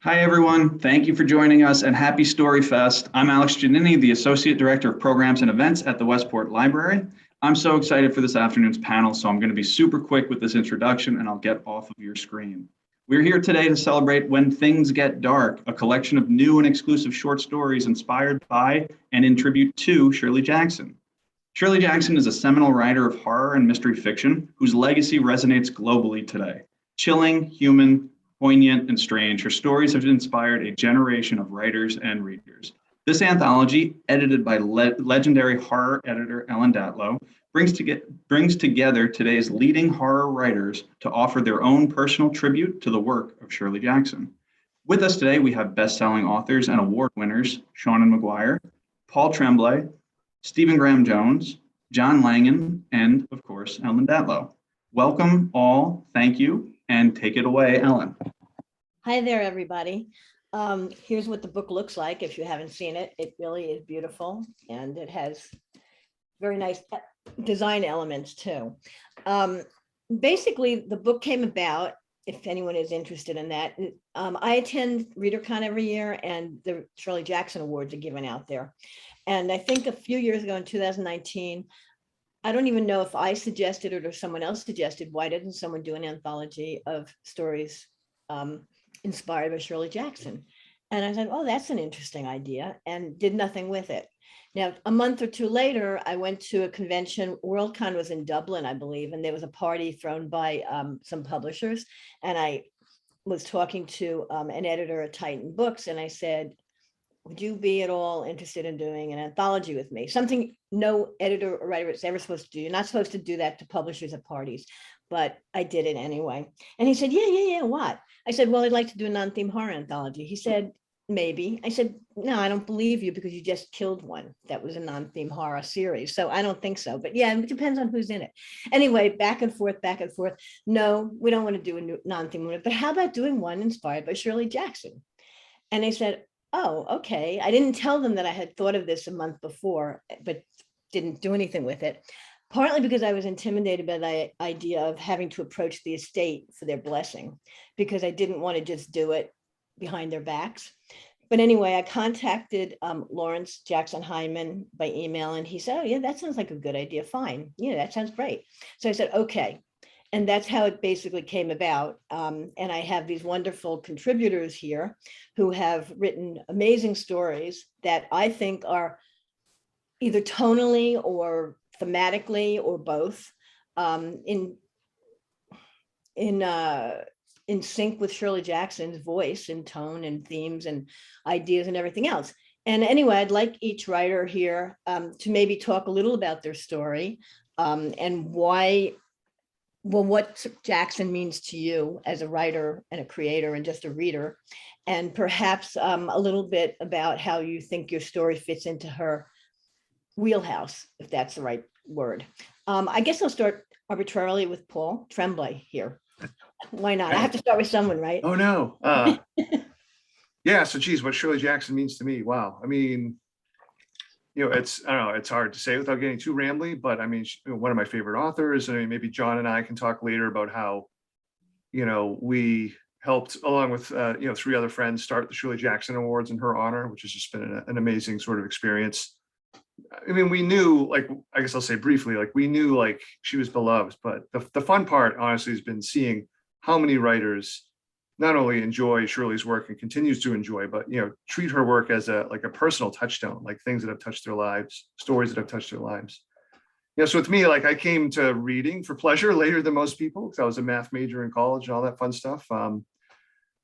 Hi, everyone. Thank you for joining us and happy StoryFest. I'm Alex Giannini, the Associate Director of Programs and Events at the Westport Library. I'm so excited for this afternoon's panel, so I'm going to be super quick with this introduction and I'll get off of your screen. We're here today to celebrate When Things Get Dark, a collection of new and exclusive short stories inspired by and in tribute to Shirley Jackson. Shirley Jackson is a seminal writer of horror and mystery fiction whose legacy resonates globally today. Chilling, human, poignant, and strange, her stories have inspired a generation of writers and readers. This anthology, edited by legendary horror editor Ellen Datlow, brings together today's leading horror writers to offer their own personal tribute to the work of Shirley Jackson. With us today, we have best-selling authors and award winners Seanan McGuire, Paul Tremblay, Stephen Graham Jones, John Langan, and of course, Ellen Datlow. Welcome all, thank you, and take it away, Ellen. Hi there, everybody. Here's what the book looks like if you haven't seen it. It really is beautiful, and it has very nice design elements too. Basically, the book came about, if anyone is interested in that. I attend ReaderCon every year, and the Shirley Jackson Awards are given out there. And I think a few years ago in 2019, I don't even know if I suggested it or someone else suggested, why didn't someone do an anthology of stories inspired by Shirley Jackson? And I said, oh, that's an interesting idea, and did nothing with it. Now, a month or two later, I went to a convention. Worldcon was in Dublin, I believe, and there was a party thrown by some publishers. And I was talking to an editor at Titan Books, and I said, would you be at all interested in doing an anthology with me? Something no editor or writer is ever supposed to do. You're not supposed to do that to publishers at parties, but I did it anyway. And he said, yeah, what? I said, well, I'd like to do a non-theme horror anthology. He said, maybe. I said, no, I don't believe you because you just killed one that was a non-theme horror series. So I don't think so. But yeah, it depends on who's in it. Anyway, back and forth. No, we don't want to do a non-theme one, but how about doing one inspired by Shirley Jackson? And they said, oh, okay. I didn't tell them that I had thought of this a month before, but didn't do anything with it. Partly because I was intimidated by the idea of having to approach the estate for their blessing, because I didn't want to just do it behind their backs. But anyway, I contacted Lawrence Jackson Hyman by email, and he said, oh yeah, that sounds like a good idea. Fine. Yeah, that sounds great. So I said, okay. And that's how it basically came about. And I have these wonderful contributors here who have written amazing stories that I think are either tonally or thematically or both in sync with Shirley Jackson's voice and tone and themes and ideas and everything else. And anyway, I'd like each writer here to maybe talk a little about their story and why, well, what Jackson means to you as a writer and a creator and just a reader, and perhaps a little bit about how you think your story fits into her wheelhouse, if that's the right word. I guess I'll start arbitrarily with Paul Tremblay here. Why not? I have to start with someone, right? Oh, no. Yeah, so geez, what Shirley Jackson means to me. Wow. I mean, I don't know, it's hard to say without getting too rambly, but I mean, one of my favorite authors. I mean, maybe John and I can talk later about how, we helped, along with, three other friends, start the Shirley Jackson Awards in her honor, which has just been an amazing sort of experience. I mean, we knew, like, I guess I'll say briefly, like, we knew, like, she was beloved, but the fun part, honestly, has been seeing how many writers not only enjoy Shirley's work and continues to enjoy, but, treat her work as a personal touchstone, like things that have touched their lives, stories that have touched their lives. So with me, like, I came to reading for pleasure later than most people, because I was a math major in college and all that fun stuff.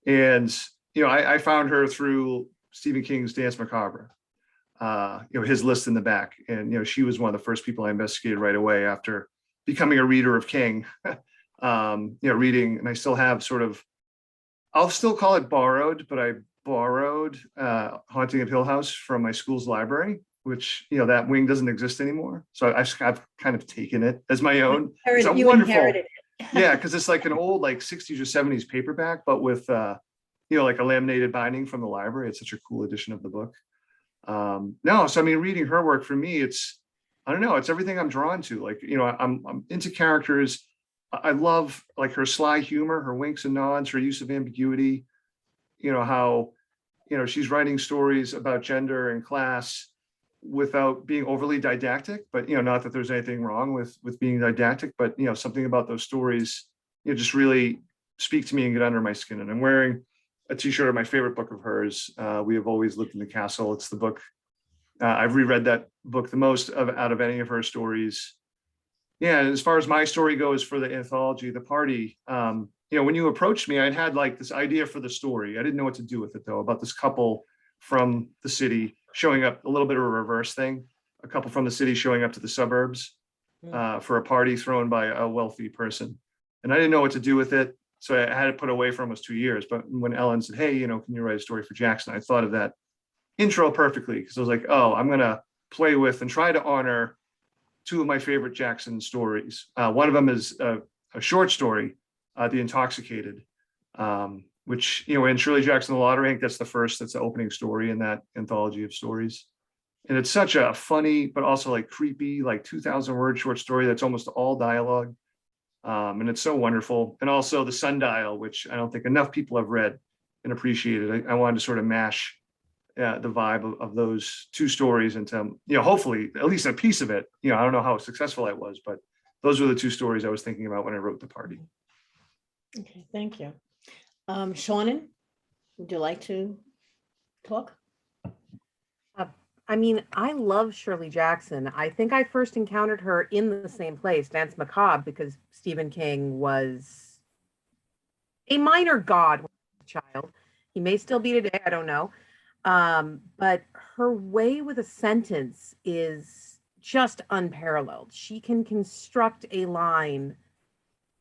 And I found her through Stephen King's Danse Macabre. His list in the back. And, she was one of the first people I investigated right away after becoming a reader of King, reading, and I still have sort of, I'll still call it borrowed, but I borrowed Haunting of Hill House from my school's library, which, that wing doesn't exist anymore. So I've kind of taken it as my own. It's a wonderful, yeah, because it's like an old, like 60s or 70s paperback, but with, like a laminated binding from the library. It's such a cool edition of the book. No, so I mean, reading her work for me, I don't know, it's everything I'm drawn to. Like, I'm into characters. I love, like, her sly humor, her winks and nods, her use of ambiguity. how, she's writing stories about gender and class without being overly didactic, but, not that there's anything wrong with being didactic, but, something about those stories, just really speak to me and get under my skin. And I'm wearing a t-shirt of my favorite book of hers, We Have Always Lived in the Castle. It's the book, I've reread that book the most out of any of her stories. Yeah, as far as my story goes for the anthology, The Party, when you approached me, I'd had like this idea for the story. I didn't know what to do with it though, about this couple from the city showing up, a little bit of a reverse thing, a couple from the city showing up to the suburbs for a party thrown by a wealthy person. And I didn't know what to do with it. So I had it put away for almost 2 years. But when Ellen said, hey, can you write a story for Jackson? I thought of that intro perfectly, because I was like, oh, I'm going to play with and try to honor two of my favorite Jackson stories. One of them is a short story, The Intoxicated, which, in Shirley Jackson, The Lottery, I think that's the opening story in that anthology of stories. And it's such a funny, but also like creepy, like 2,000 word short story that's almost all dialogue. And it's so wonderful. And also The Sundial, which I don't think enough people have read and appreciated. I wanted to sort of mash the vibe of those two stories into, hopefully at least a piece of it. I don't know how successful I was, but those were the two stories I was thinking about when I wrote The Party. Okay, thank you. Seanan, would you like to talk? I love Shirley Jackson. I think I first encountered her in the same place, Danse Macabre, because Stephen King was a minor god when I was a child. He may still be today, I don't know. But her way with a sentence is just unparalleled. She can construct a line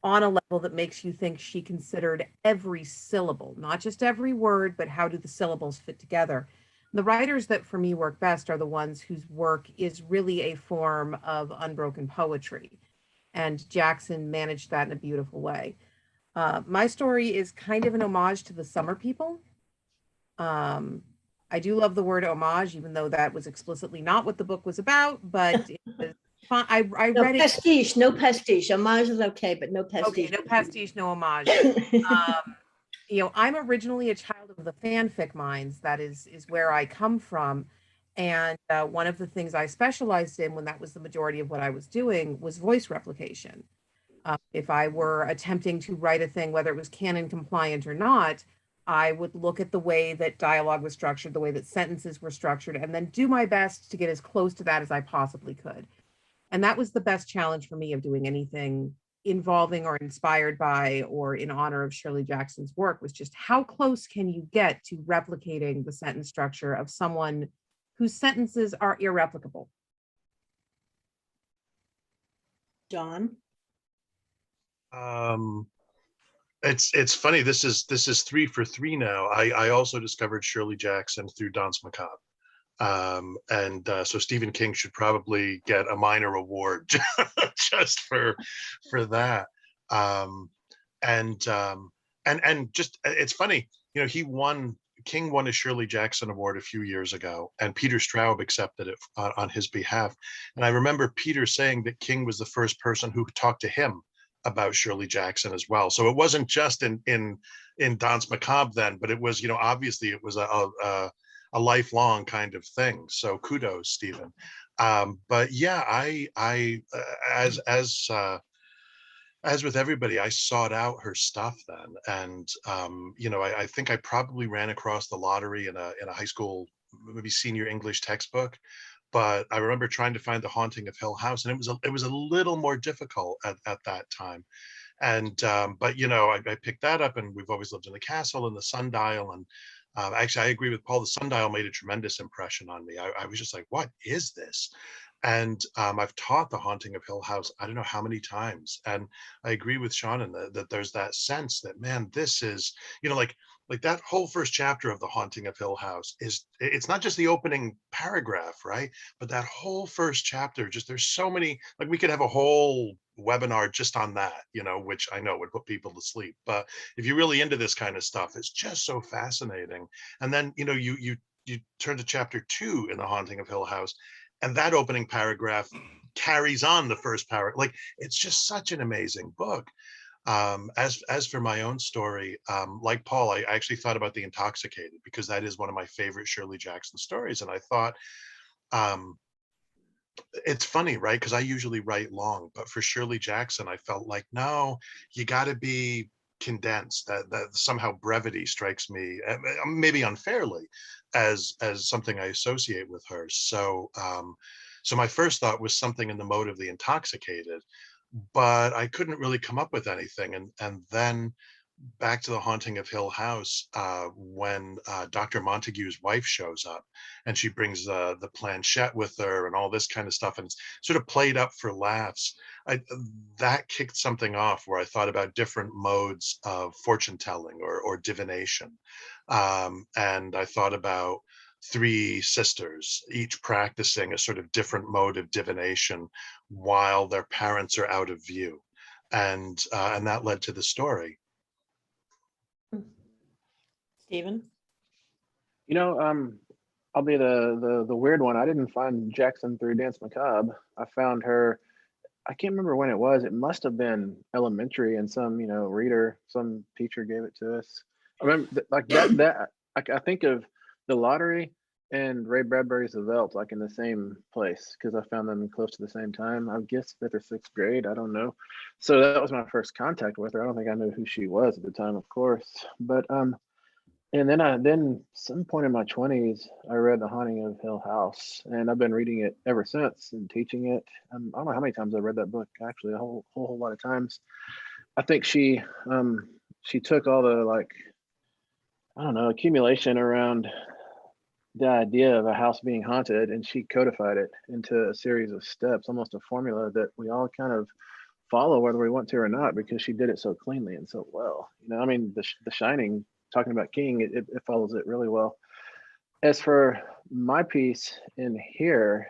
on a level that makes you think she considered every syllable, not just every word, but how do the syllables fit together. The writers that for me work best are the ones whose work is really a form of unbroken poetry. And Jackson managed that in a beautiful way. My story is kind of an homage to The Summer People. I do love the word homage, even though that was explicitly not what the book was about, but it was fun. I No read it. pastiche, no pastiche. Homage is okay, but no pastiche. Okay, no pastiche, no homage. I'm originally a child of the fanfic minds. That is where I come from. And one of the things I specialized in when that was the majority of what I was doing was voice replication. If I were attempting to write a thing, whether it was canon compliant or not, I would look at the way that dialogue was structured, the way that sentences were structured, and then do my best to get as close to that as I possibly could. And that was the best challenge for me of doing anything involving or inspired by or in honor of Shirley Jackson's work, was just how close can you get to replicating the sentence structure of someone whose sentences are irreplicable. John? It's funny. This is 3 for 3 now. I also discovered Shirley Jackson through Danse Macabre. So Stephen King should probably get a minor award just for that. And just, it's funny, King won a Shirley Jackson Award a few years ago, and Peter Straub accepted it on his behalf. And I remember Peter saying that King was the first person who talked to him about Shirley Jackson as well. So it wasn't just in Danse Macabre then, but it was, obviously it was a lifelong kind of thing. So kudos, Stephen. But yeah, I as with everybody, I sought out her stuff then, and I think I probably ran across The Lottery in a high school, maybe senior English textbook. But I remember trying to find The Haunting of Hill House, and it was a little more difficult at that time. And but I picked that up, and We've Always Lived in the Castle and The Sundial, and actually I agree with Paul. The Sundial made a tremendous impression on me. I was just like, what is this? And I've taught The Haunting of Hill House I don't know how many times, and I agree with Seanan that there's that sense that, man, this is, like that whole first chapter of The Haunting of Hill House it's not just the opening paragraph, right? But that whole first chapter, just there's so many, like we could have a whole webinar just on that, which I know would put people to sleep. But if you're really into this kind of stuff, it's just so fascinating. And then, you turn to chapter 2 in The Haunting of Hill House, and that opening paragraph carries on the first paragraph. Like, it's just such an amazing book. As for my own story, like Paul, I actually thought about The Intoxicated because that is one of my favorite Shirley Jackson stories. And I thought, um, it's funny, right? Because I usually write long, but for Shirley Jackson, I felt like, no, you got to be condensed. That somehow brevity strikes me, maybe unfairly, as something I associate with her. So my first thought was something in the mode of The Intoxicated, but I couldn't really come up with anything. And then back to The Haunting of Hill House, when Dr. Montague's wife shows up and she brings the planchette with her and all this kind of stuff, and it's sort of played up for laughs. That kicked something off where I thought about different modes of fortune telling or divination. And I thought about three sisters, each practicing a sort of different mode of divination while their parents are out of view. And that led to the story. Stephen? I'll be the weird one. I didn't find Jackson through Dance Macabre. I found her, I can't remember when it was. It must have been elementary, and some, reader, some teacher gave it to us. I remember like that I think of The Lottery and Ray Bradbury's The Veldt like in the same place because I found them close to the same time. I guess 5th or 6th grade. I don't know. So that was my first contact with her. I don't think I knew who she was at the time, of course. But and then some point in my 20s, I read The Haunting of Hill House, and I've been reading it ever since and teaching it. I don't know how many times I've read that book, actually, a whole lot of times. I think she took all the accumulation around the idea of a house being haunted, and she codified it into a series of steps, almost a formula that we all kind of follow whether we want to or not, because she did it so cleanly and so well. The Shining, talking about King, it follows it really well. As for my piece in here,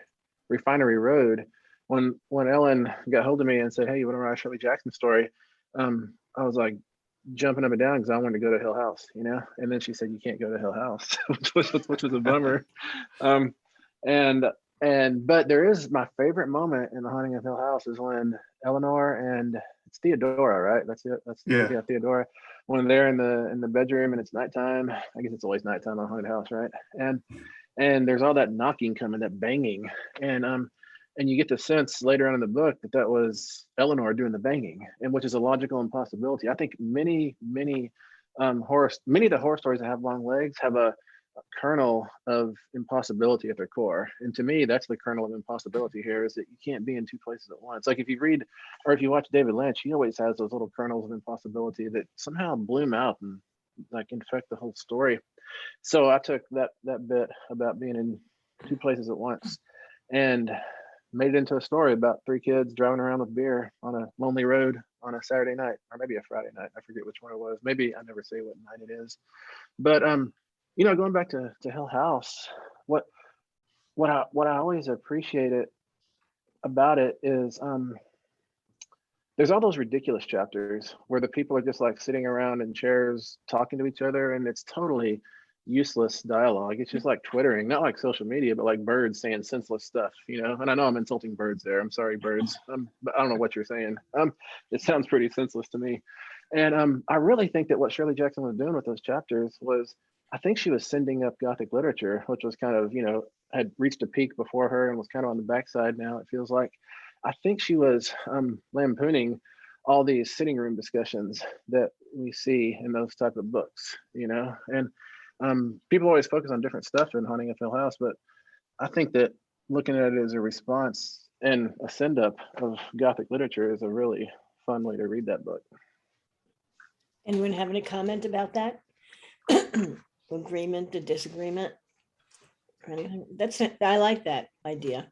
Refinery Road, when Ellen got hold of me and said, "Hey, you want to write a Shirley Jackson story?" I was like jumping up and down because I wanted to go to Hill House, And then she said, "You can't go to Hill House," which was a bummer. But there is my favorite moment in The Haunting of Hill House is when Eleanor and it's Theodora, right? That's it. Yeah, Theodora. When they're in the bedroom and it's nighttime. I guess it's always nighttime on Haunted House, right? And there's all that knocking coming, that banging, and you get the sense later on in the book that was Eleanor doing the banging, and which is a logical impossibility. I think many of the horror stories that have long legs have a kernel of impossibility at their core, and to me that's the kernel of impossibility here, is that you can't be in two places at once. Like if you read or if you watch David Lynch, he always has those little kernels of impossibility that somehow bloom out and like infect the whole story. So I took that bit about being in two places at once and made it into a story about three kids driving around with beer on a lonely road on a Saturday night, or maybe a Friday night. I forget which one it was. Maybe I never say what night it is. But going back to Hill House, what I always appreciated about it is there's all those ridiculous chapters where the people are just like sitting around in chairs talking to each other, and it's totally useless dialogue. It's just like twittering, not like social media, but like birds saying senseless stuff, And I know I'm insulting birds there. I'm sorry, birds. But I don't know what you're saying. It sounds pretty senseless to me. And I really think that what Shirley Jackson was doing with those chapters was, I think she was sending up Gothic literature, which was kind of, had reached a peak before her and was kind of on the backside now, it feels like. I think she was lampooning all these sitting room discussions that we see in those type of books, And people always focus on different stuff in Haunting of Hill House, but I think that looking at it as a response and a send up of Gothic literature is a really fun way to read that book. Anyone have any comment about that? Agreement to disagreement? Or anything? I like that idea.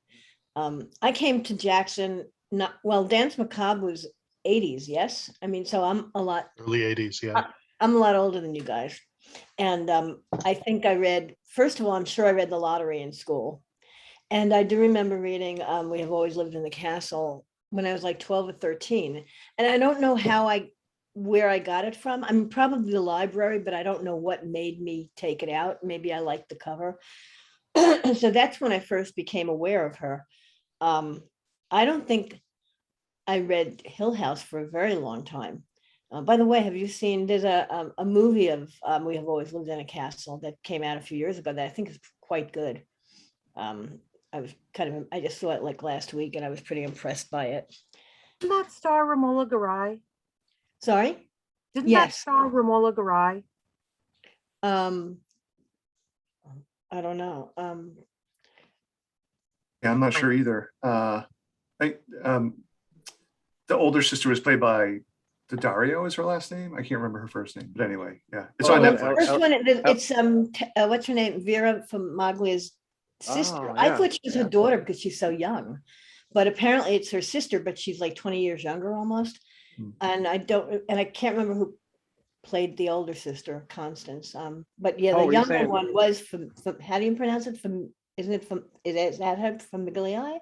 I came to Jackson, Dance Macabre was 80s, yes? So I'm a lot. Early 80s, yeah. I'm a lot older than you guys. And I think first of all, I'm sure I read The Lottery in school. And I do remember reading We Have Always Lived in the Castle when I was like 12 or 13. And I don't know where I got it from. I'm probably the library, but I don't know what made me take it out. Maybe I liked the cover. So that's when I first became aware of her. I don't think I read Hill House for a very long time. By the way, have you seen, there's a movie of We Have Always Lived in a Castle that came out a few years ago that I think is quite good. I just saw it like last week and I was pretty impressed by it. Didn't that star Romola Garai? Sorry? Didn't that Yes. star Romola Garai? I don't know. Yeah, I'm not sure either. The older sister was played by Dario is her last name. I can't remember her first name, but anyway, yeah, it's on Well, Netflix. first one, it's what's her name? Vera from Maglia's sister. Oh, I yeah, thought she was her yeah. daughter because she's so young, but apparently it's her sister, but she's like 20 years younger almost. Hmm. And I can't remember who played the older sister, Constance. But yeah, Oh, the were you younger saying- one was from, how do you pronounce it? Is that her from McGuire?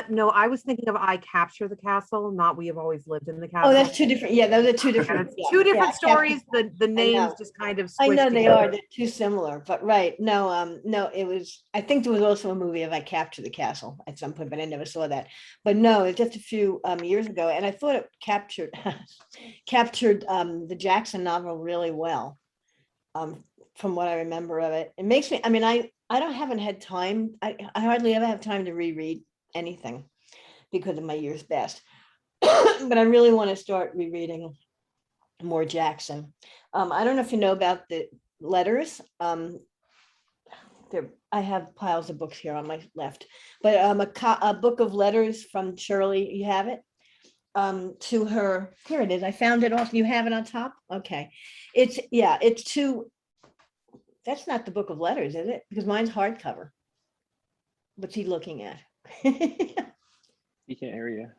No, I was thinking of I Capture the Castle, not We Have Always Lived in the Castle. Oh, that's two different. Yeah, those are two And different. it's yeah, two yeah, different I kept- stories. The names know. just kind of I know squished they together. are, they're too similar, but right, no, no, it was, I think there was also a movie of I Captured the Castle at some point, but I never saw that. But no, it's just a few years ago, and I thought it captured the Jackson novel really well. From what I remember of it. It makes me, I mean, I haven't had time, I hardly ever have time to reread anything because of my year's best. But I really want to start rereading more Jackson. I don't know if you know about the letters. I have piles of books here on my left, but a book of letters from Shirley, you have it? To her, here it is. I found it off. You have it on top? Okay. It's to, that's not the book of letters, is it? Because mine's hardcover. What's he looking at? He can't hear you.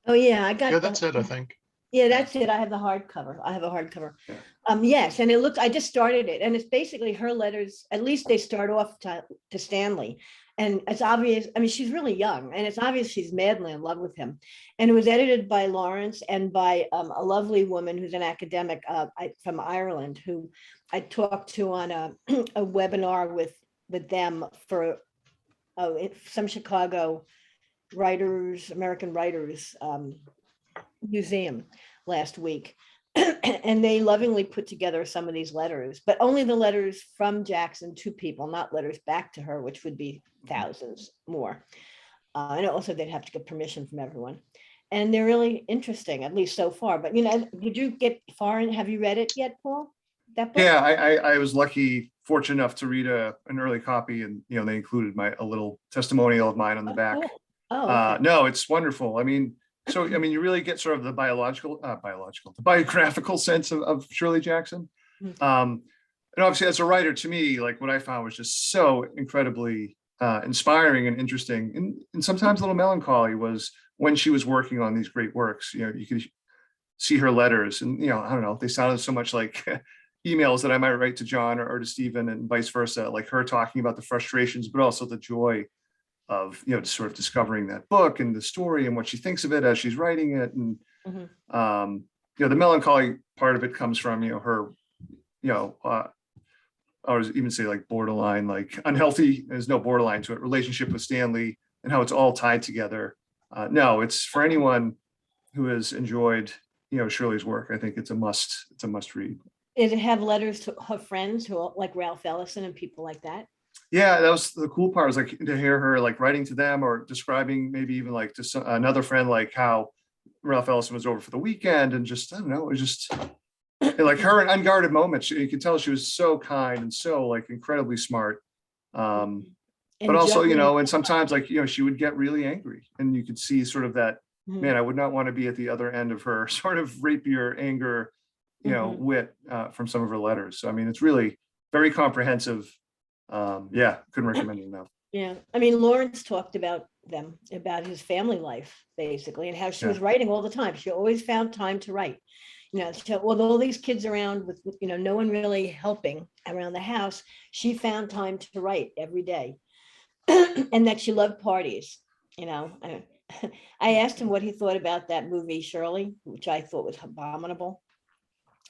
Oh, yeah, I got. Yeah, that's it, I think. Yeah, that's it. I have the hardcover. I have a hardcover. Yeah. Yes, and it looks, I just started it, and it's basically her letters, at least they start off to Stanley. And it's obvious, I mean, she's really young, and it's obvious she's madly in love with him. And it was edited by Lawrence and by a lovely woman who's an academic from Ireland, who I talked to on a webinar with them for some Chicago American writers museum last week. And they lovingly put together some of these letters, but only the letters from Jackson to people, not letters back to her, which would be thousands more. And also they'd have to get permission from everyone. And they're really interesting, at least so far. But, did you get far and have you read it yet, Paul? That book? Yeah, I was fortunate enough to read an early copy, and they included a little testimonial of mine on the back. Cool. Oh, okay. No, it's wonderful. I mean, you really get sort of the the biographical sense of Shirley Jackson. And obviously, as a writer, to me, like what I found was just so incredibly inspiring and interesting, and sometimes a little melancholy, was when she was working on these great works. You could see her letters, and I don't know, they sounded so much like emails that I might write to John or to Stephen, and vice versa, like her talking about the frustrations, but also the joy of sort of discovering that book and the story and what she thinks of it as she's writing it. And the melancholy part of it comes from her I was even say like borderline, like unhealthy, there's no borderline to it, relationship with Stanley, and how it's all tied together. No, it's for anyone who has enjoyed Shirley's work, I think it's a must read. Did it have letters to her friends who like Ralph Ellison and people like that? Yeah, that was the cool part, was like to hear her like writing to them, or describing maybe even like to another friend, like how Ralph Ellison was over for the weekend, and just, I don't know, it was just like her in unguarded moments. You could tell she was so kind and so like incredibly smart. But also, and sometimes like, she would get really angry, and you could see sort of that, man, I would not want to be at the other end of her sort of rapier anger, wit from some of her letters. So, I mean, it's really very comprehensive. Yeah, couldn't recommend it enough. Yeah, I mean, Lawrence talked about his family life, basically, and how she was writing all the time. She always found time to write. With all these kids around with, no one really helping around the house, she found time to write every day. And that she loved parties. I asked him what he thought about that movie, Shirley, which I thought was abominable.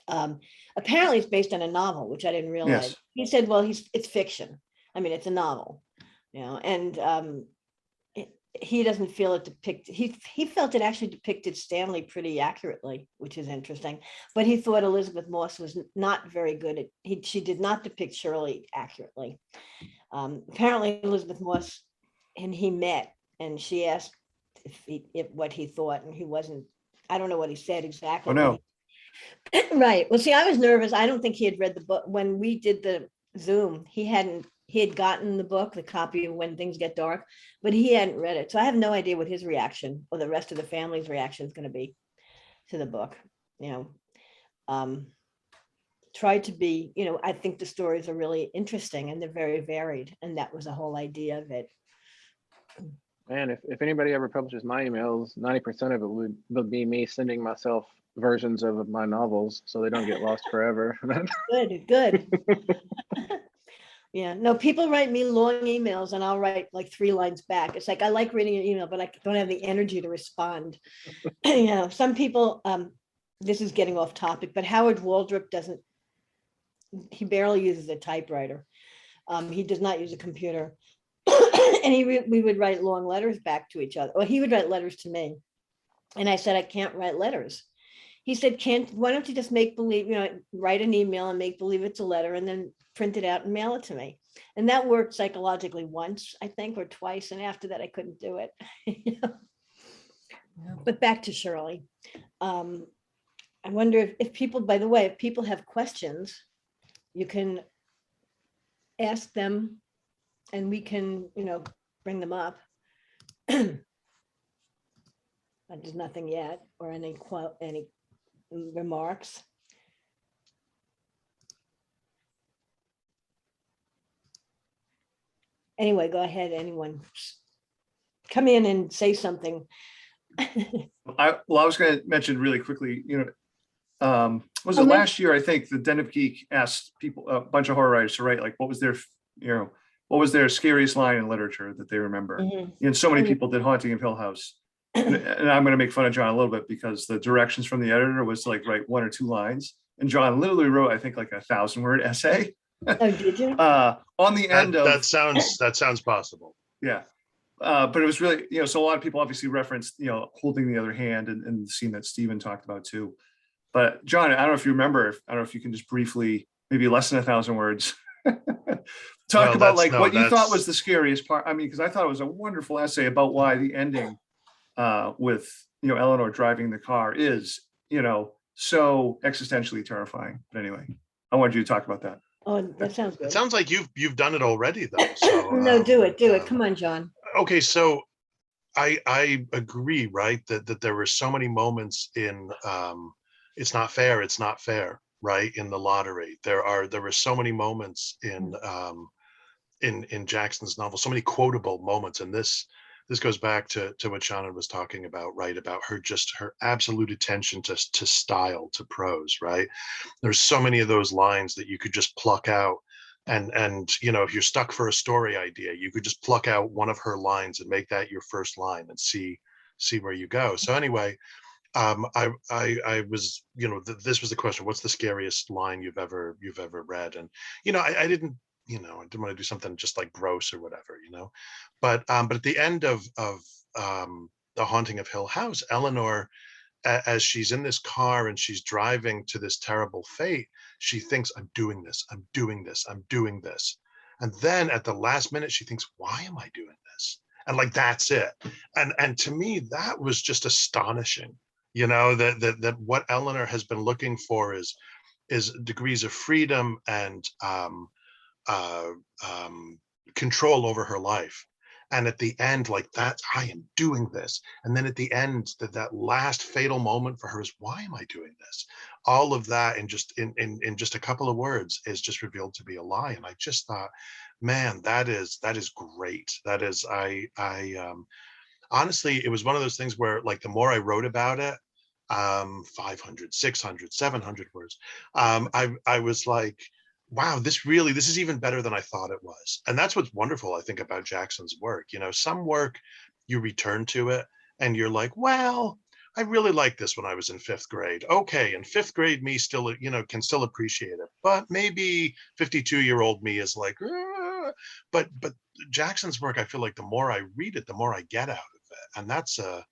Apparently it's based on a novel, which I didn't realize. Yes. He said, well, it's fiction. I mean, it's a novel, and he doesn't feel it he felt it actually depicted Stanley pretty accurately, which is interesting, but he thought Elizabeth Moss was not very good at, she did not depict Shirley accurately. Apparently Elizabeth Moss and he met, and she asked if what he thought, and he wasn't, I don't know what he said exactly. Oh, no. Right. Well, see, I was nervous. I don't think he had read the book. When we did the Zoom, he had gotten the book, the copy of When Things Get Dark, but he hadn't read it. So I have no idea what his reaction or the rest of the family's reaction is going to be to the book. Try to be, I think the stories are really interesting and they're very varied. And that was the whole idea of it. And if anybody ever publishes my emails, 90% of it would be me sending myself versions of my novels so they don't get lost forever. Good. Yeah, no, people write me long emails and I'll write like 3 lines back. It's like, I like reading your email, but I don't have the energy to respond. Some people, this is getting off topic, but Howard Waldrop he barely uses a typewriter. He does not use a computer. And we would write long letters back to each other. Or he would write letters to me. And I said, I can't write letters. He said, why don't you just make believe, write an email and make believe it's a letter and then print it out and mail it to me. And that worked psychologically once, I think, or twice. And after that, I couldn't do it. But back to Shirley. I wonder if people, by the way, if people have questions, you can ask them and we can, bring them up. But there's nothing yet, or any remarks. Anyway, go ahead, anyone. Come in and say something. I was going to mention really quickly, was it last year, I think the Den of Geek asked people, a bunch of horror writers to write, like, what was their scariest line in literature that they remember? And so many people did Haunting of Hill House. And I'm going to make fun of John a little bit because the directions from the editor was to like write 1 or 2 lines. And John literally wrote, I think, like a 1,000-word essay. Oh, did you? On the end of that sounds possible. Yeah. But it was really, so a lot of people obviously referenced, holding the other hand and the scene that Stephen talked about too. But John, I don't know if you remember, I don't know if you can just briefly, maybe less than 1,000 words, talk about like what you thought was the scariest part. I mean, because I thought it was a wonderful essay about why the ending with, Eleanor driving the car is, so existentially terrifying. But anyway, I wanted you to talk about that. Oh, that sounds good. It sounds like you've done it already though. So, no, do it. Come on, John. Okay, so I agree, right? That there were so many moments in It's Not Fair, right? In the lottery. There were so many moments in Jackson's novel, so many quotable moments. And this goes back to what Shannon was talking about, right? About her absolute attention to style, to prose, right? There's so many of those lines that you could just pluck out. And if you're stuck for a story idea, you could just pluck out one of her lines and make that your first line and see where you go. So anyway, I was, this was the question: what's the scariest line you've ever read? And I didn't want to do something just like gross or whatever, but at the end of The Haunting of Hill House, Eleanor, as she's in this car and she's driving to this terrible fate, she thinks, I'm doing this. And then at the last minute, she thinks, why am I doing this? And like, that's it. And to me, that was just astonishing, that what Eleanor has been looking for is degrees of freedom and control over her life. And at the end, like, that's, I am doing this. And then at the end, that last fatal moment for her is, why am I doing this? All of that in just a couple of words is just revealed to be a lie. And I just thought, man, that is great. That is, I honestly, it was one of those things where, like, the more I wrote about it, 500, 600, 700 words, I was like, wow, this is even better than I thought it was. And that's what's wonderful, I think, about Jackson's work. Some work, you return to it and you're like, well, I really liked this when I was in 5th grade. Okay, in 5th grade, me still, can still appreciate it. But maybe 52-year-old me is like, "Ah." But Jackson's work, I feel like the more I read it, the more I get out of it. And that's a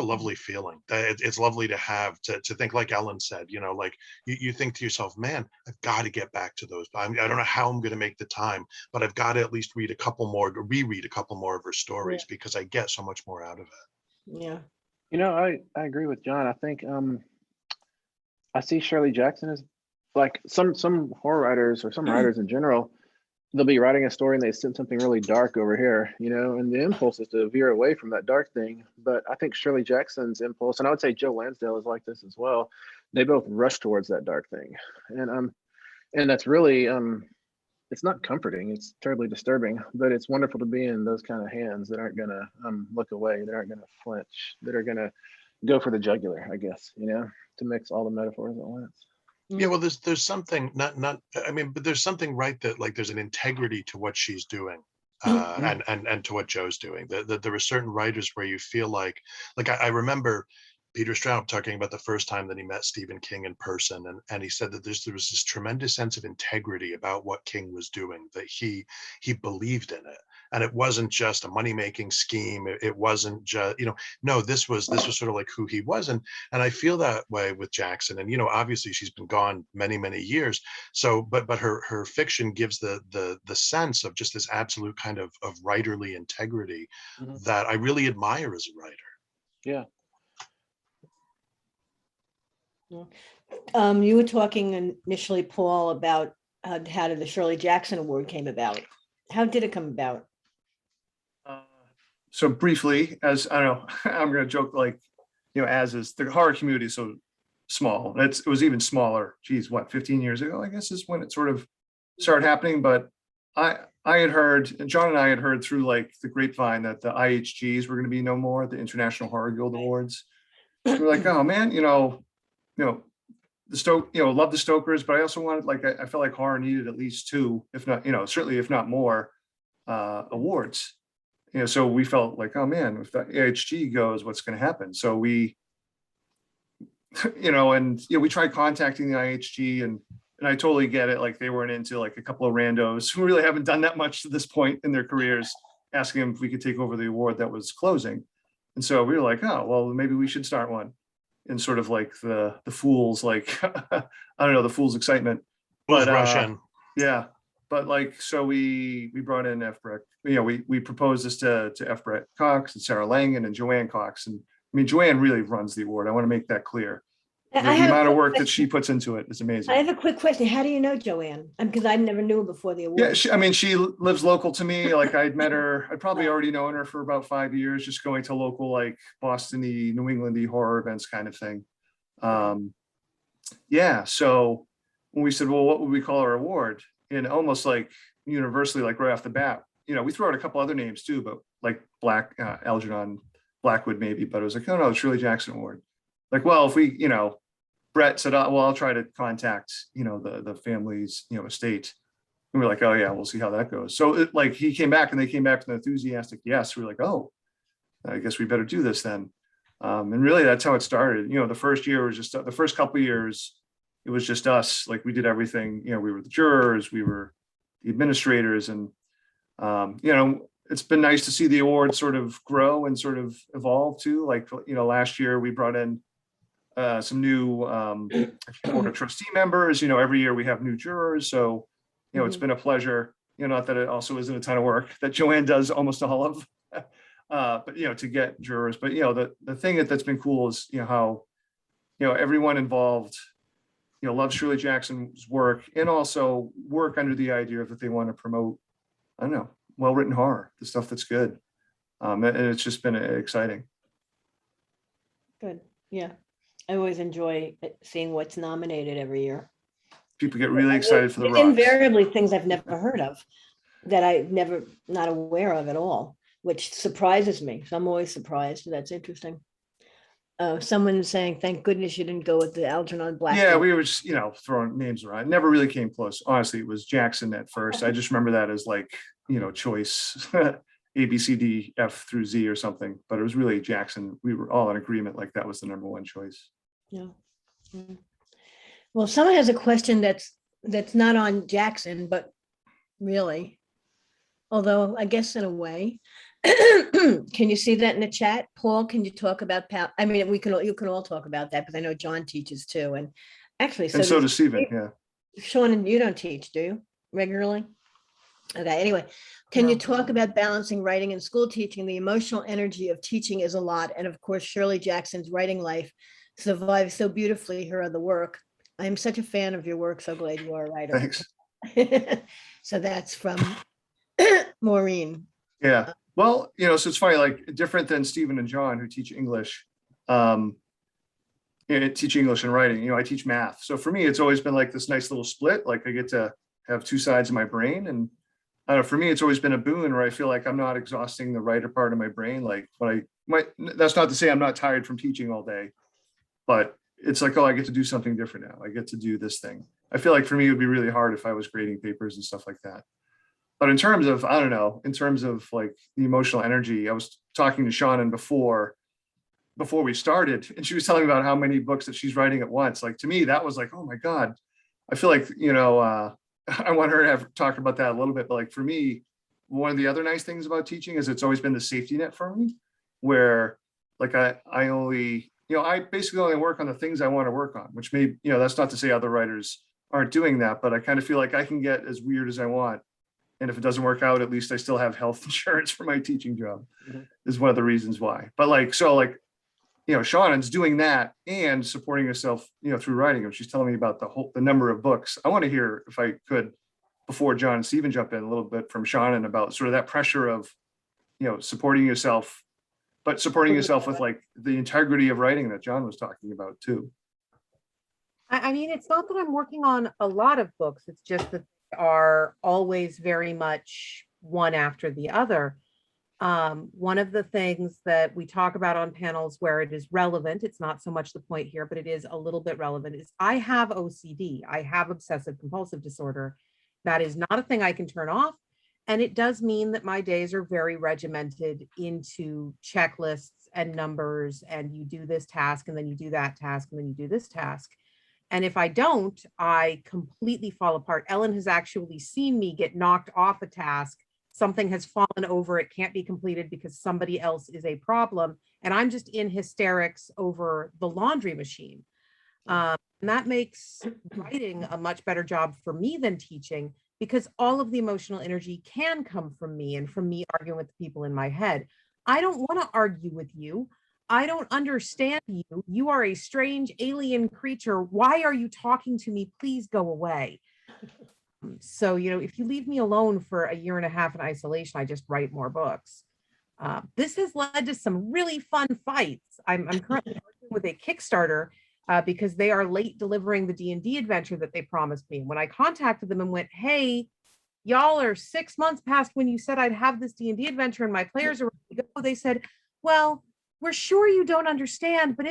lovely feeling. It's lovely to have to think, like Ellen said, like you think to yourself, man, I've got to get back to those. I don't know how I'm going to make the time, but I've got to at least read a couple more, to reread a couple more of her stories because I get so much more out of it. Yeah. I agree with John. I think I see Shirley Jackson as like some horror writers or some writers in general. They'll be writing a story and they send something really dark over here, and the impulse is to veer away from that dark thing. But I think Shirley Jackson's impulse, and I would say Joe Lansdale is like this as well. They both rush towards that dark thing, and that's really it's not comforting. It's terribly disturbing, but it's wonderful to be in those kind of hands that aren't gonna look away, that aren't gonna flinch, that are gonna go for the jugular, I guess, to mix all the metaphors at once. Yeah, well, there's something but there's something, right, that like there's an integrity to what she's doing, and to what Joe's doing. That there are certain writers where you feel like I remember Peter Straub talking about the first time that he met Stephen King in person, and he said that there was this tremendous sense of integrity about what King was doing, that he believed in it, and it wasn't just a money-making scheme. It wasn't just, no, this was sort of like who he was, and I feel that way with Jackson. And obviously she's been gone many years, so but her fiction gives the sense of just this absolute kind of writerly integrity that I really admire as a writer. Yeah. You were talking initially, Paul, about how did the Shirley Jackson Award came about? How did it come about? So briefly, as I don't know, I'm going to joke like, as is the horror community is so small. It was even smaller. Geez, what, 15 years ago, I guess, is when it sort of started happening. But I had heard, and John and I had heard through like the grapevine that the IHGs were going to be no more, the International Horror Guild Awards. We were like, oh man, love the Stokers, but I also wanted, like, I felt like horror needed at least 2, if not, certainly if not more, awards. So we felt like, oh man, if the AHG goes, what's going to happen? So we, we tried contacting the IHG, and I totally get it. Like, they weren't into like a couple of randos who really haven't done that much to this point in their careers, asking them if we could take over the award that was closing. And so we were like, oh, well, maybe we should start one. In sort of like the fool's, like, I don't know, the fool's excitement. But Russian. Yeah. But like, so we brought in F. Brett, we proposed this to F. Brett Cox and Sarah Langan and Joanne Cox. And I mean, Joanne really runs the award. I want to make that clear. The amount of work that she puts into it is amazing. I have a quick question. How do you know Joanne? Because I never knew her before the award. Yeah, she lives local to me. Like, I'd met her, I'd probably already known her for about 5 years, just going to local, like, Boston-y, New England-y horror events kind of thing. So when we said, well, what would we call our award? And almost like universally, like right off the bat, we threw out a couple other names too, but like Algernon Blackwood maybe, but it was like, oh no, the Shirley Jackson Award. Like, well, if we, Brett said, well, I'll try to contact, the family's, estate. And we're like, oh yeah, we'll see how that goes. So he came back, and they came back with an enthusiastic yes. We're like, oh, I guess we better do this then. And really that's how it started. The first year was just, the first couple of years, it was just us. Like, we did everything, we were the jurors, we were the administrators, and, it's been nice to see the award sort of grow and sort of evolve too. Like, last year we brought in some new board of trustee members. Every year we have new jurors. So, it's been a pleasure, not that it also isn't a ton of work that Joanne does almost all of, but, to get jurors. But, the thing that's been cool is, how, everyone involved, loves Shirley Jackson's work, and also work under the idea that they want to promote, I don't know, well-written horror, the stuff that's good. And it's just been exciting. Good. Yeah. I always enjoy seeing what's nominated every year. People get really excited for the rocks. Invariably things I've never heard of, that I not aware of at all, which surprises me. So I'm always surprised. That's interesting. Someone saying, thank goodness you didn't go with the Algernon Black. Yeah, we were just, throwing names around. It never really came close. Honestly, it was Jackson at first. I just remember that as like, choice A, B, C, D, F through Z or something, but it was really Jackson. We were all in agreement, like that was the number one choice. Yeah. Mm. Well, someone has a question that's not on Jackson, but really, although I guess in a way. Can you see that in the chat? Paul, can you talk about, I mean, you can all talk about that, because I know John teaches too. And actually, And so does Stephen, yeah. Sean, and you don't teach, do you, regularly? Okay, anyway, can you No. talk about balancing writing and school teaching? The emotional energy of teaching is a lot. And of course, Shirley Jackson's writing life survives so beautifully her other work. I'm such a fan of your work. So glad you are a writer. Thanks. So that's from Maureen. Yeah. Well, so it's funny, like different than Stephen and John who teach English, teach English and writing, I teach math. So for me, it's always been like this nice little split. Like I get to have two sides of my brain. And I don't know, for me, it's always been a boon where I feel like I'm not exhausting the writer part of my brain. Like that's not to say I'm not tired from teaching all day, but it's like, oh, I get to do something different now. I get to do this thing. I feel like for me, it would be really hard if I was grading papers and stuff like that. But in terms of, I don't know, in terms of like the emotional energy, I was talking to Shannon before we started, and she was telling me about how many books that she's writing at once. Like to me, that was like, oh my God. I feel like, I want her to have talked about that a little bit, but like for me, one of the other nice things about teaching is it's always been the safety net for me, where like I only, I basically only work on the things I want to work on, which may, that's not to say other writers aren't doing that, but I kind of feel like I can get as weird as I want. And if it doesn't work out, at least I still have health insurance for my teaching job, is one of the reasons why. But Shannon's doing that and supporting herself, through writing. She's telling me about the number of books. I want to hear, if I could, before John and Stephen jump in, a little bit from Shannon about sort of that pressure of, supporting yourself, but supporting yourself with like the integrity of writing that John was talking about too. I mean, it's not that I'm working on a lot of books. It's just that they are always very much one after the other. One of the things that we talk about on panels where it is relevant, it's not so much the point here, but it is a little bit relevant, is I have OCD. I have obsessive compulsive disorder. That is not a thing I can turn off. And it does mean that my days are very regimented into checklists and numbers, and you do this task, and then you do that task, and then you do this task. And if I don't, I completely fall apart. Ellen has actually seen me get knocked off a task. Something has fallen over, it can't be completed because somebody else is a problem. And I'm just in hysterics over the laundry machine. And that makes writing a much better job for me than teaching, because all of the emotional energy can come from me and from me arguing with the people in my head. I don't want to argue with you. I don't understand you. You are a strange alien creature. Why are you talking to me? Please go away. So, if you leave me alone for a year and a half in isolation, I just write more books. This has led to some really fun fights. I'm currently working with a Kickstarter because they are late delivering the D&D adventure that they promised me. When I contacted them and went, hey, y'all are 6 months past when you said I'd have this D&D adventure and my players are ready to go, they said, well, we're sure you don't understand, but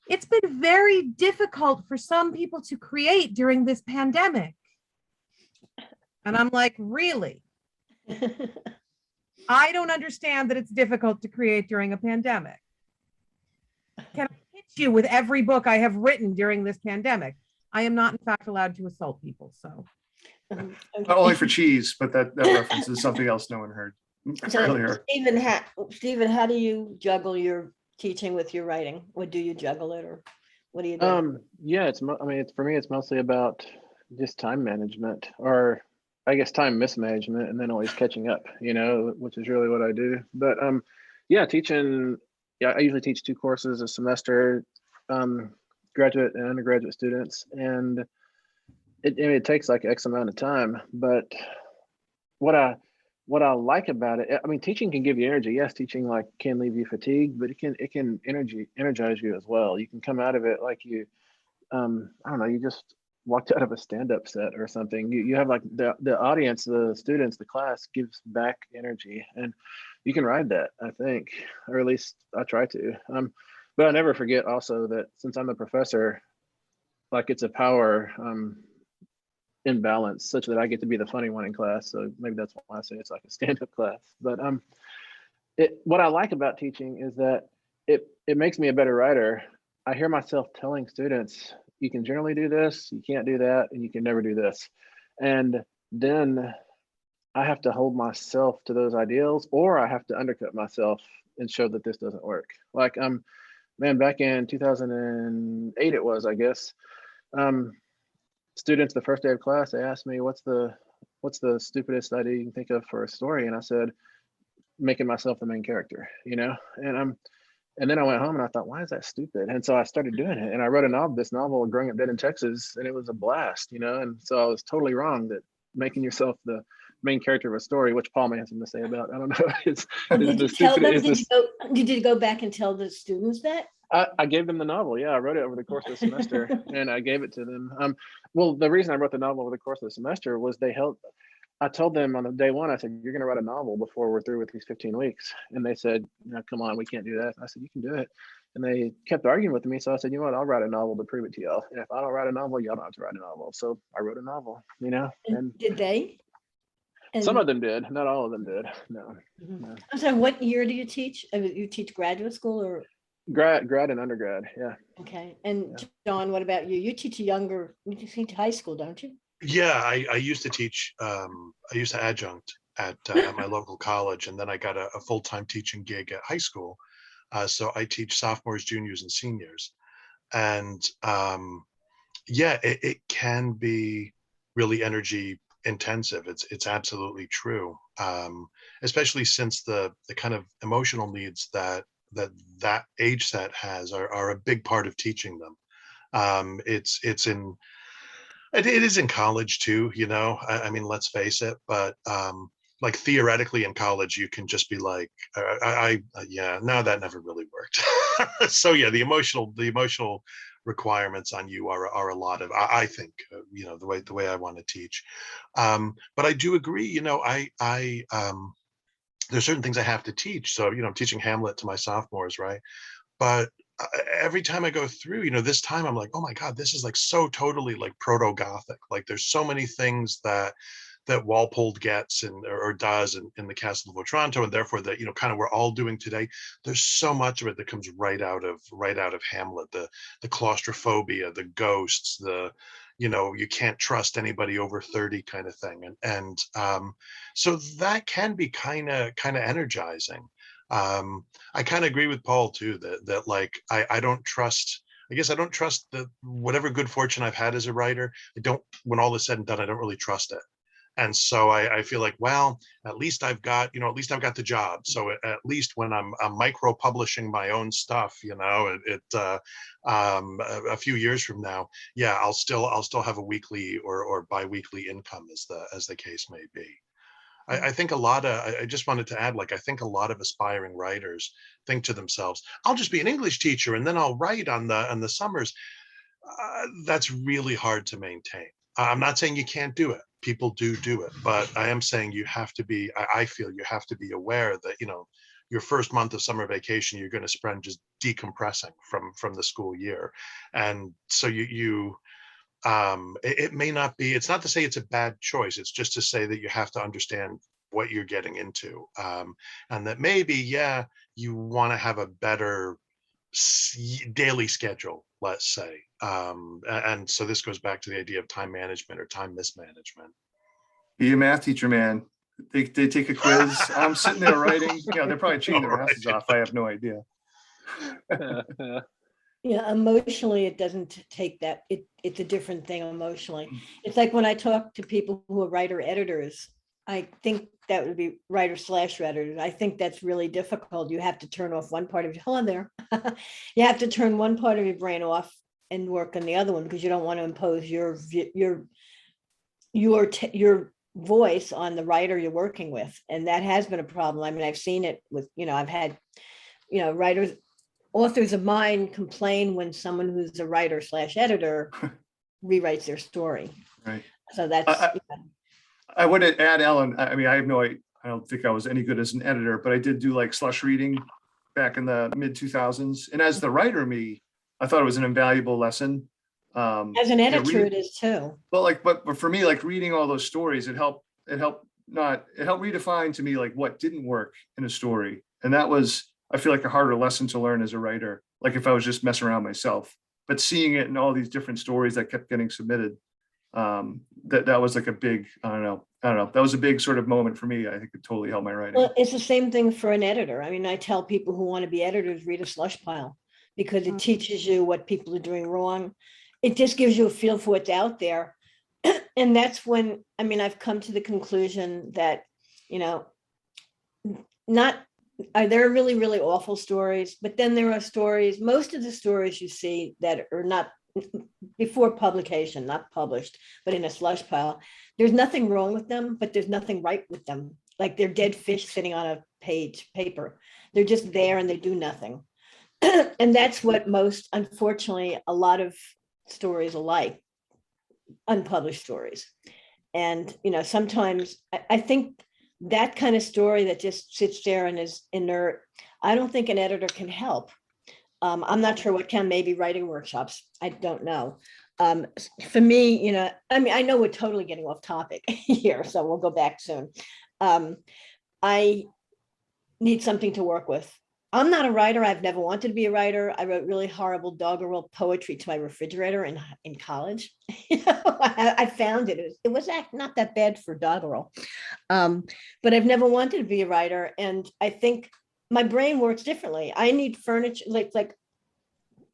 it's been very difficult for some people to create during this pandemic. And I'm like, really? I don't understand that it's difficult to create during a pandemic. Can I hit you with every book I have written during this pandemic? I am not, in fact, allowed to assault people. So, not only for cheese, but that reference is something else no one heard earlier. Stephen, how do you juggle your teaching with your writing? Or do you juggle it, or what do you do? Yeah, for me, it's mostly about just time management, or I guess time mismanagement, and then always catching up, which is really what I do. But teaching, I usually teach 2 courses a semester, graduate and undergraduate students, and it takes like X amount of time. But what I like about it, teaching can give you energy. Yes, teaching can leave you fatigued, but it can energize you as well. You can come out of it like you, I don't know, you just walked out of a stand-up set or something. You have like the audience, the students, the class gives back energy, and you can ride that, I think, or at least I try to. But I never forget also that since I'm a professor, it's a power imbalance such that I get to be the funny one in class. So maybe that's why I say it's like a stand-up class. But what I like about teaching is that it makes me a better writer. I hear myself telling students, you can generally do this, you can't do that, and you can never do this. And then I have to hold myself to those ideals, or I have to undercut myself and show that this doesn't work. Like, man, back in 2008, it was, I guess, students, the first day of class, they asked me, what's the stupidest idea you can think of for a story? And I said, making myself the main character, and then I went home and I thought, why is that stupid? And so I started doing it, and I wrote this novel, Growing Up Dead in Texas, and it was a blast, and so I was totally wrong that making yourself the main character of a story, which Paul may have something to say about, I don't know. Did you go back and tell the students that? I gave them the novel. Yeah, I wrote it over the course of the semester, and I gave it to them. Well, the reason I wrote the novel over the course of the semester was I told them on the day one, I said, you're going to write a novel before we're through with these 15 weeks. And they said, no, come on, we can't do that. I said, you can do it. And they kept arguing with me. So I said, you know what, I'll write a novel to prove it to y'all. And if I don't write a novel, y'all don't have to write a novel. So I wrote a novel, And did they? And some of them did. Not all of them did. No. No. So what year do you teach? You teach graduate school or? Grad and undergrad. Yeah. Okay. And John, what about you? You teach you teach high school, don't you? Yeah, I used to teach, I used to adjunct at my local college, and then I got a full-time teaching gig at high school. So I teach sophomores, juniors, and seniors. And yeah, it can be really energy intensive. It's absolutely true. Especially since the kind of emotional needs that age set has are a big part of teaching them. It is in college too, I mean, let's face it, but like theoretically in college, you can just be like, yeah, no, that never really worked. So yeah, the emotional requirements on you are a lot of, I think, the way I want to teach. But I do agree, there's certain things I have to teach. So, I'm teaching Hamlet to my sophomores, right? But every time I go through, this time I'm like, oh my God, this is like so totally like proto-Gothic. Like there's so many things that Walpole gets or does in the Castle of Otranto, and therefore that kind of we're all doing today. There's so much of it that comes right out of Hamlet, the claustrophobia, the ghosts, you can't trust anybody over 30 kind of thing, and so that can be kind of energizing. I kind of agree with Paul too, that like, I don't trust, I guess I don't trust that whatever good fortune I've had as a writer, when all is said and done, I don't really trust it. And so I feel like, well, at least I've got the job. So at least when I'm micro publishing my own stuff, a few years from now, yeah, I'll still have a weekly or biweekly income as the case may be. I think I just wanted to add, like, I think a lot of aspiring writers think to themselves, I'll just be an English teacher and then I'll write on the summers. That's really hard to maintain. I'm not saying you can't do it. People do it, but I am saying I feel you have to be aware that, your first month of summer vacation, you're going to spend just decompressing from the school year. And so it may not be, it's not to say it's a bad choice. It's just to say that you have to understand what you're getting into. And that maybe, yeah, you want to have a better daily schedule, let's say. And so this goes back to the idea of time management or time mismanagement. Be a math teacher, man. They take a quiz. I'm sitting there writing. They're probably cheating their asses off. I have no idea. Yeah, emotionally, it doesn't take that. It's a different thing emotionally. It's like when I talk to people who are writer editors, I think that would be writer/editors. I think that's really difficult. You have to turn off one part of your, hold on there. You have to turn one part of your brain off and work on the other one, because you don't want to impose your voice on the writer you're working with. And that has been a problem. I mean, I've seen it with, I've had, authors of mine complain when someone who's a writer/editor rewrites their story. Right. So that's. I would add, Ellen, I mean, I don't think I was any good as an editor, but I did do like slush reading back in the mid 2000s. And as the writer, I thought it was an invaluable lesson. As an editor, it is too. But for me, like reading all those stories, it helped redefine to me like what didn't work in a story. And that was, I feel like, a harder lesson to learn as a writer, like if I was just messing around myself. But seeing it in all these different stories that kept getting submitted, that was like a big, I don't know, that was a big sort of moment for me. I think it totally helped my writing. Well, it's the same thing for an editor. I mean, I tell people who want to be editors, read a slush pile, because it teaches you what people are doing wrong. It just gives you a feel for what's out there. And that's when, I mean, I've come to the conclusion that, you know, there are really, really awful stories, but then there are stories, most of the stories you see that are not before publication, not published, but in a slush pile, there's nothing wrong with them, but there's nothing right with them. Like they're dead fish sitting on a paper. They're just there and they do nothing. And that's what unfortunately, a lot of stories are like, unpublished stories. And, you know, sometimes I think that kind of story that just sits there and is inert, I don't think an editor can help. I'm not sure what can, maybe writing workshops. I don't know. For me, you know, I mean, I know we're totally getting off topic here, so we'll go back soon. I need something to work with. I'm not a writer. I've never wanted to be a writer. I wrote really horrible doggerel poetry to my refrigerator in college. You know, I found it. It was not that bad for doggerel. But I've never wanted to be a writer. And I think my brain works differently. I need furniture, like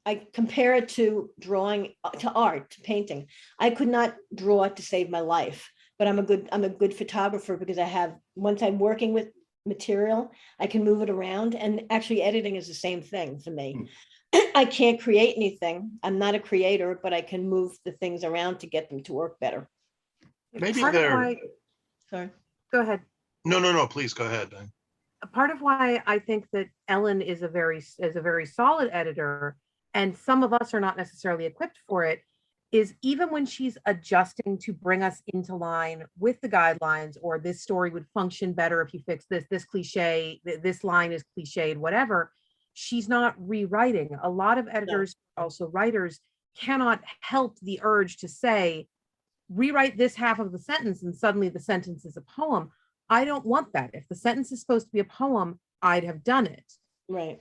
I compare it to drawing, to art, to painting. I could not draw to save my life, but I'm a good photographer because once I'm working with material, I can move it around, and actually editing is the same thing for me. I can't create anything. I'm not a creator, but I can move the things around to get them to work better. Maybe Part of why- Sorry. Go ahead. No, please go ahead. A part of why I think that Ellen is a very solid editor, and some of us are not necessarily equipped for it, is even when she's adjusting to bring us into line with the guidelines, or this story would function better if you fix this cliche, this line is cliched, whatever, she's not rewriting. A lot of editors, also writers, cannot help the urge to say, rewrite this half of the sentence and suddenly the sentence is a poem. I don't want that. If the sentence is supposed to be a poem, I'd have done it. Right.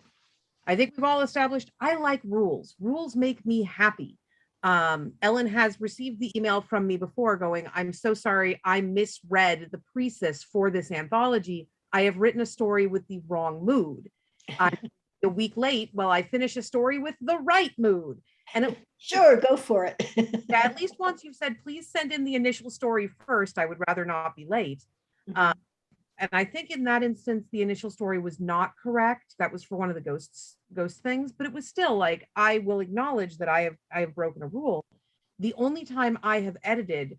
I think we've all established I like rules. Rules make me happy. Ellen has received the email from me before going, I'm so sorry, I misread the precis for this anthology. I have written a story with the wrong mood. A week late, well, I finish a story with the right mood. And sure, go for it. Yeah, at least once you've said, please send in the initial story first, I would rather not be late. And I think in that instance, the initial story was not correct. That was for one of the ghost things, but it was still like, I will acknowledge that I have broken a rule. The only time I have edited,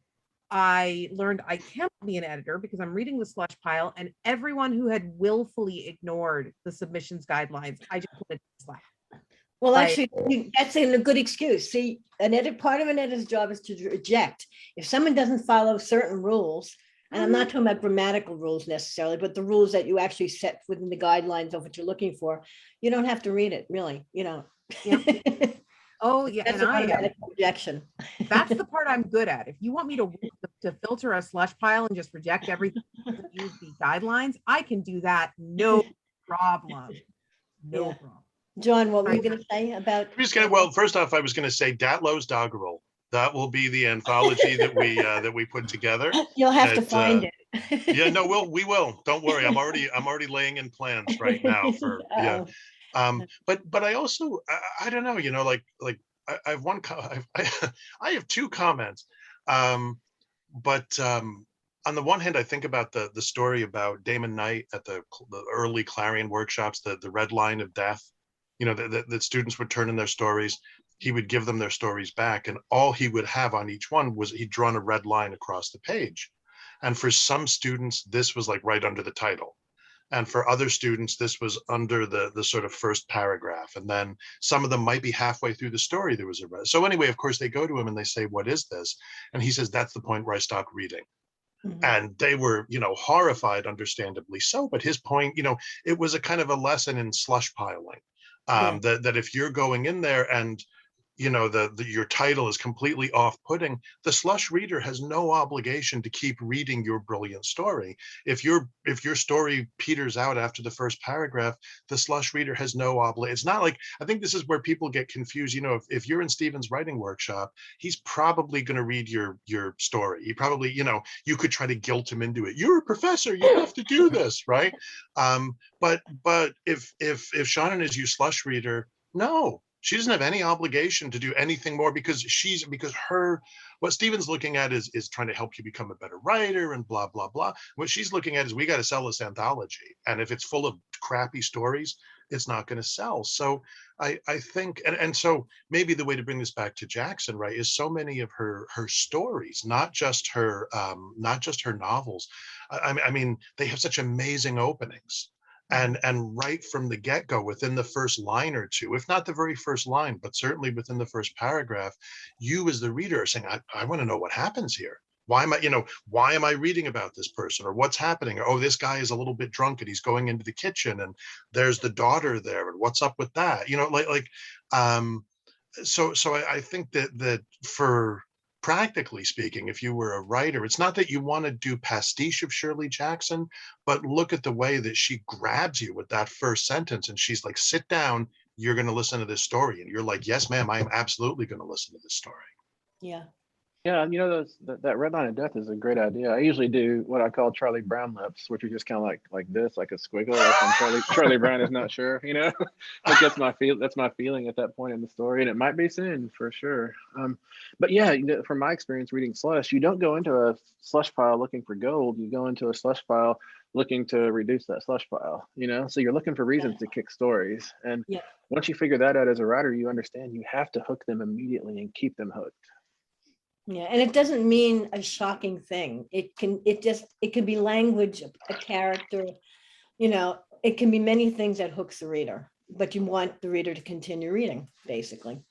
I learned I can't be an editor because I'm reading the slush pile, and everyone who had willfully ignored the submissions guidelines, I just put a slap. Well, actually, that's a good excuse. See, part of an editor's job is to reject. If someone doesn't follow certain rules, and I'm not talking about grammatical rules necessarily, but the rules that you actually set within the guidelines of what you're looking for, you don't have to read it, really, you know. Yep. Oh, yeah. That's and a grammatical rejection. That's the part I'm good at. If you want me to filter a slush pile and just reject everything and use the guidelines, I can do that. No problem. No problem. John, what were you going to say about? Well, first off, I was going to say Datlow's Doggerel. That will be the anthology that we put together. You'll have to find it. Yeah, no, we will. Don't worry. I'm already laying in plans right now for But I also I don't know. You know, like I have I have two comments. But on the one hand, I think about the story about Damon Knight at the early Clarion workshops, the red line of death. You know, that students would turn in their stories. He would give them their stories back, and all he would have on each one was he'd drawn a red line across the page. And for some students, this was like right under the title. And for other students, this was under the sort of first paragraph. And then some of them might be halfway through the story, there was a red. So anyway, of course, they go to him and they say, what is this? And he says, that's the point where I stopped reading. Mm-hmm. And they were, you know, horrified, understandably so. But his point, you know, it was a kind of a lesson in slush piling. That if you're going in there and you know, your title is completely off-putting, the slush reader has no obligation to keep reading your brilliant story. If your story peters out after the first paragraph, the slush reader has no obligation. It's not like, I think this is where people get confused. You know, if you're in Stephen's writing workshop, he's probably going to read your story. He probably, you know, you could try to guilt him into it. You're a professor, you have to do this, right? But if Seanan is your slush reader, no, she doesn't have any obligation to do anything more, because what Stephen's looking at is trying to help you become a better writer and blah, blah, blah. What she's looking at is, we got to sell this anthology. And if it's full of crappy stories, it's not going to sell. So I think, and so maybe the way to bring this back to Jackson, right, is so many of her stories, not just her novels. I mean, they have such amazing openings. And right from the get-go, within the first line or two, if not the very first line, but certainly within the first paragraph, you as the reader are saying, I want to know what happens here. Why am I reading about this person, or what's happening? Or, oh, this guy is a little bit drunk and he's going into the kitchen and there's the daughter there, and what's up with that? You know, so I think that for, practically speaking, if you were a writer, it's not that you want to do pastiche of Shirley Jackson, but look at the way that she grabs you with that first sentence, and she's like, sit down, you're going to listen to this story. And you're like, yes, ma'am, I am absolutely going to listen to this story. Yeah. Yeah, you know, that red line of death is a great idea. I usually do what I call Charlie Brown lips, which are just kind of like this, like a squiggle. Like when Charlie Brown is not sure, you know. Like that's my feeling at that point in the story, and it might be soon for sure. But yeah, you know, from my experience reading slush, you don't go into a slush pile looking for gold. You go into a slush pile looking to reduce that slush pile. You know, so you're looking for reasons to kick stories, and once you figure that out as a writer, you understand you have to hook them immediately and keep them hooked. Yeah, and it doesn't mean a shocking thing. It can be language, a character, you know, it can be many things that hooks the reader, but you want the reader to continue reading, basically.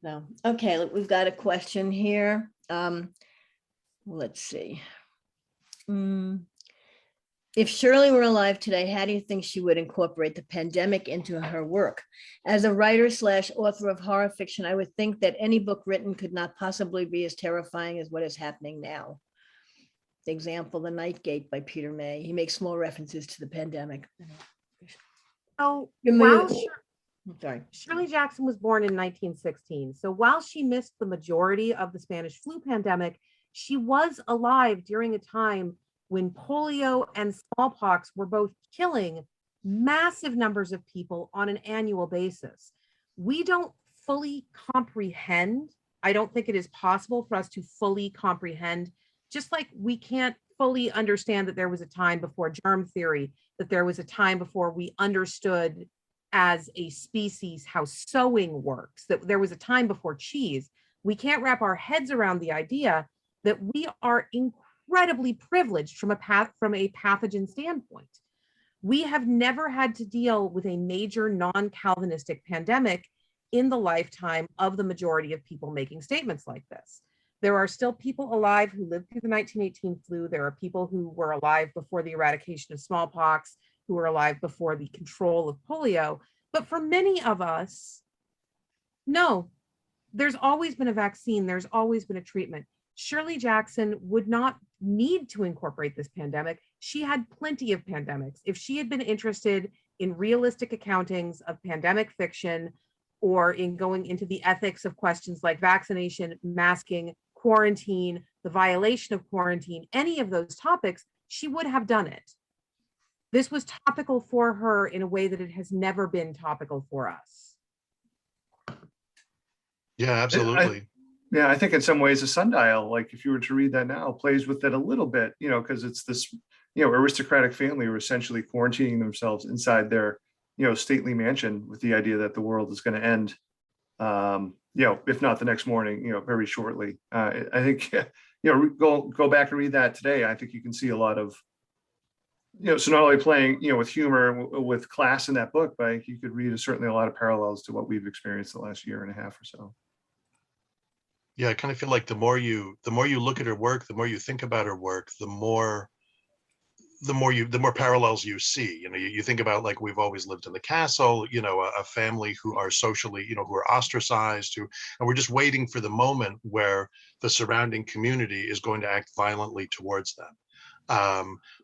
No. Okay, look, we've got a question here. Let's see. If Shirley were alive today, how do you think she would incorporate the pandemic into her work? As a writer / author of horror fiction, I would think that any book written could not possibly be as terrifying as what is happening now. The example, The Night Gate by Peter May. He makes small references to the pandemic. Oh, sorry. Shirley Jackson was born in 1916. So while she missed the majority of the Spanish flu pandemic, she was alive during a time when polio and smallpox were both killing massive numbers of people on an annual basis. We don't fully comprehend. I don't think it is possible for us to fully comprehend, just like we can't fully understand that there was a time before germ theory, that there was a time before we understood as a species how sewing works, that there was a time before cheese. We can't wrap our heads around the idea that we are incredibly privileged from a pathogen standpoint. We have never had to deal with a major non-Calvinistic pandemic in the lifetime of the majority of people making statements like this. There are still people alive who lived through the 1918 flu. There are people who were alive before the eradication of smallpox, who were alive before the control of polio. But for many of us, no, there's always been a vaccine. There's always been a treatment. Shirley Jackson would not need to incorporate this pandemic. She had plenty of pandemics. If she had been interested in realistic accountings of pandemic fiction, or in going into the ethics of questions like vaccination, masking, quarantine, the violation of quarantine, any of those topics, she would have done it. This was topical for her in a way that it has never been topical for us. Yeah, absolutely. I think in some ways, a sundial, like if you were to read that now, plays with it a little bit, you know, because it's this, you know, aristocratic family who are essentially quarantining themselves inside their, you know, stately mansion with the idea that the world is going to end, you know, if not the next morning, you know, very shortly. I think, you know, go back and read that today. I think you can see a lot of, you know, so not only playing, you know, with humor, with class in that book, but you could read certainly a lot of parallels to what we've experienced the last year and a half or so. Yeah, I kind of feel like the more you look at her work, the more you think about her work, the more the more parallels you see. You think about, like, we've always lived in the castle, a family who are socially, who are ostracized, and we're just waiting for the moment where the surrounding community is going to act violently towards them.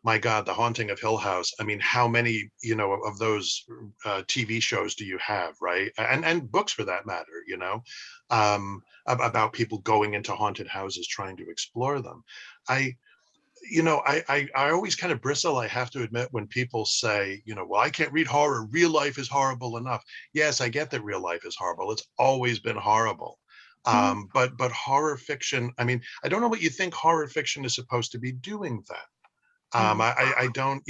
My God, The Haunting of Hill House. I mean, how many, of those TV shows do you have, right? And books, for that matter, about people going into haunted houses trying to explore them. I always kind of bristle, I have to admit, when people say, well, I can't read horror. Real life is horrible enough. Yes, I get that real life is horrible. It's always been horrible. But horror fiction, I mean, I don't know what you think horror fiction is supposed to be doing then. I don't,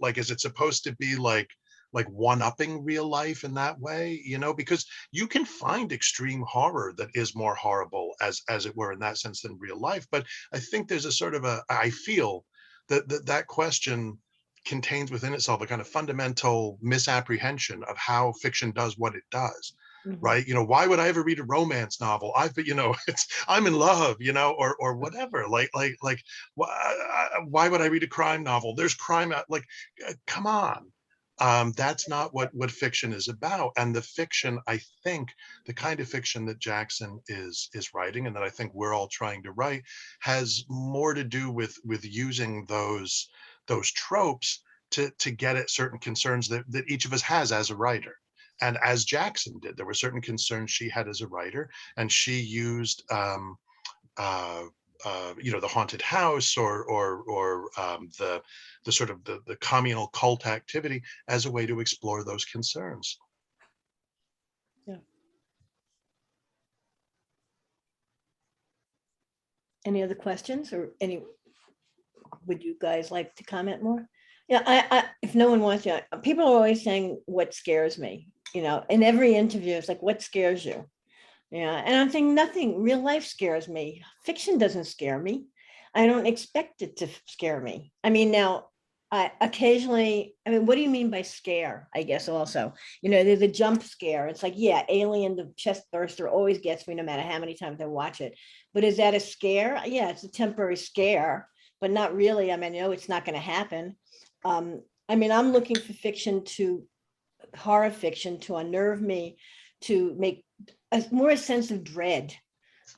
like, is it supposed to be like one-upping real life in that way? Because you can find extreme horror that is more horrible, as it were, in that sense, than real life. But I think there's a sort of I feel that question contains within itself a kind of fundamental misapprehension of how fiction does what it does. Right? Why would I ever read a romance novel? I'm in love, or whatever. Like, why would I read a crime novel? There's crime out. Like, come on. That's not what fiction is about. And the fiction, I think, the kind of fiction that Jackson is writing, and that I think we're all trying to write, has more to do with using those tropes to get at certain concerns that each of us has as a writer. And as Jackson did, there were certain concerns she had as a writer, and she used the haunted house or the sort of the communal cult activity as a way to explore those concerns. Yeah. Any other questions, or would you guys like to comment more? Yeah, I if no one wants to, people are always saying what scares me, in every interview. It's like, what scares you? Yeah, and I'm thinking nothing. Real life scares me. Fiction doesn't scare me. I don't expect it to scare me. I mean, now, I occasionally, what do you mean by scare? I guess also, there's a jump scare. It's like, yeah, Alien, the chest burster always gets me no matter how many times I watch it. But is that a scare? Yeah, it's a temporary scare, but not really. I mean, it's not going to happen. I'm looking for horror fiction to unnerve me, to make more a sense of dread,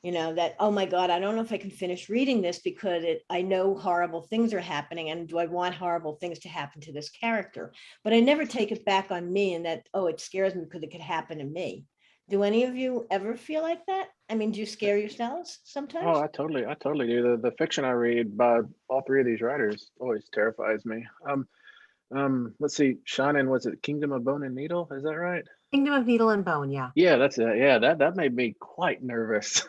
that, oh my God, I don't know if I can finish reading this because I know horrible things are happening, and do I want horrible things to happen to this character? But I never take it back on me, and that, oh, it scares me because it could happen to me. Do any of you ever feel like that? Do you scare yourselves sometimes? Oh, I totally do. The fiction I read by all three of these writers always terrifies me. Let's see, Seanan, was it Kingdom of Bone and Needle? Is that right? Kingdom of Needle and Bone, yeah. Yeah, that's it. Yeah, that made me quite nervous.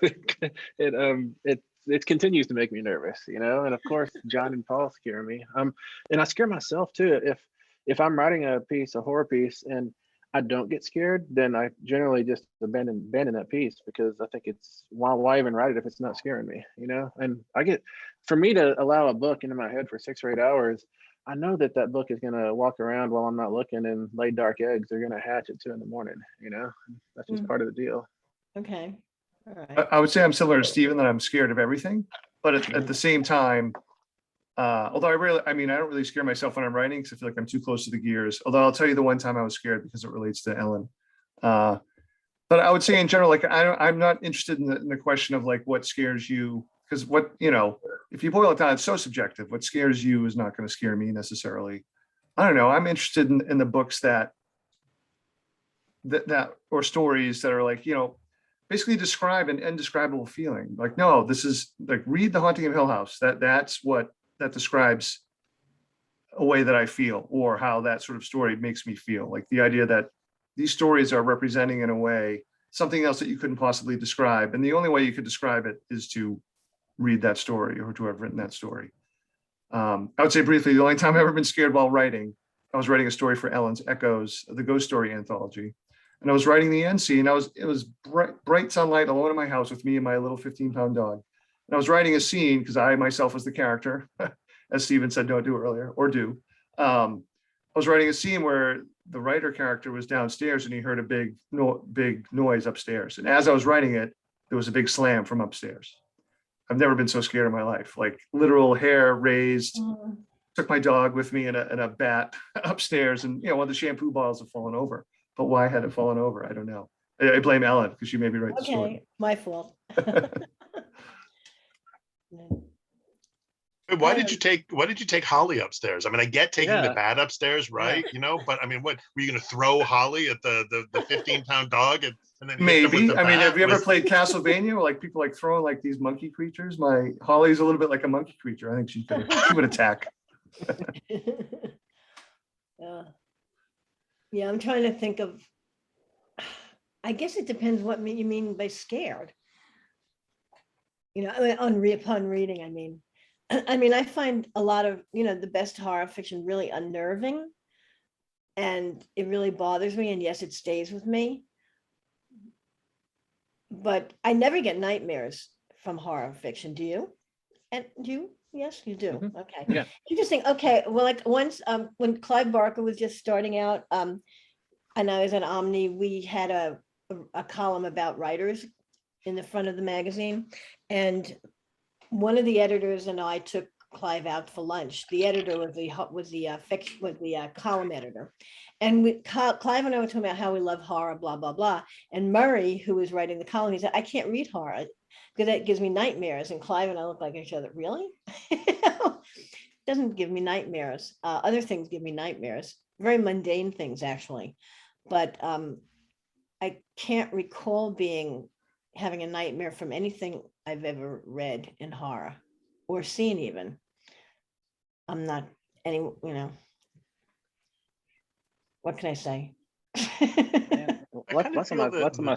It continues to make me nervous, and of course John and Paul scare me. And I scare myself too. If I'm writing a horror piece, and I don't get scared, then I generally just abandon that piece, because I think it's why even write it if it's not scaring me, And for me to allow a book into my head for 6 or 8 hours, I know that book is going to walk around while I'm not looking and lay dark eggs. They're going to hatch at 2 a.m. That's just part of the deal. Okay. All right. I would say I'm similar to Stephen, that I'm scared of everything, but at the same time, although I don't really scare myself when I'm writing, because I feel like I'm too close to the gears. Although I'll tell you the one time I was scared, because it relates to Ellen. But I would say in general, like, I'm not interested in the question of like what scares you, because if you boil it down, it's so subjective. What scares you is not going to scare me necessarily. I don't know. I'm interested in the books that or stories that are like, basically describe an indescribable feeling. Like, no, this is like, read The Haunting of Hill House. That describes a way that I feel, or how that sort of story makes me feel. Like the idea that these stories are representing in a way something else that you couldn't possibly describe. And the only way you could describe it is to read that story, or to have written that story. I would say briefly, the only time I've ever been scared while writing, I was writing a story for Ellen's Echoes, the ghost story anthology. And I was writing the end scene. It was bright sunlight alone in my house with me and my little 15-pound dog. And I was writing a scene because I myself was the character, as Stephen said, don't do earlier, or do. I was writing a scene where the writer character was downstairs and he heard a big noise upstairs. And as I was writing it, there was a big slam from upstairs. I've never been so scared in my life, like literal hair raised. took my dog with me and a bat upstairs, and one of the shampoo bottles had fallen over. But why had it fallen over? I don't know. I blame Ellen because she made me write the story. Okay, my fault. Why did you take Holly upstairs? I mean, I get taking the Yeah. bat upstairs, right? But I mean, what were you going to throw Holly at the 15-pound dog and then hit them with Maybe. the I mean, have bat? you ever played Castlevania? Like people like throwing like these monkey creatures. My Holly's a little bit like a monkey creature. I think she would attack. Yeah, I'm trying to think of, I guess it depends what you mean by scared. Upon reading, I mean, I find a lot of, the best horror fiction really unnerving, and it really bothers me. And yes, it stays with me. But I never get nightmares from horror fiction. Do you? And you? Yes, you do. Mhm. Okay. Yeah. Interesting. Okay. Well, like once, when Clive Barker was just starting out, and I was at Omni, we had a column about writers in the front of the magazine, and one of the editors and I took Clive out for lunch. The editor was the column editor, and Clive and I were talking about how we love horror, blah blah blah. And Murray, who was writing the column, he said, "I can't read horror because that gives me nightmares." And Clive and I look like each other. Really? Doesn't give me nightmares. Other things give me nightmares. Very mundane things, actually. But I can't recall having a nightmare from anything I've ever read in horror or seen even. I'm not what can I say? Yeah. I kind of Lots of my, feel lots of that- my,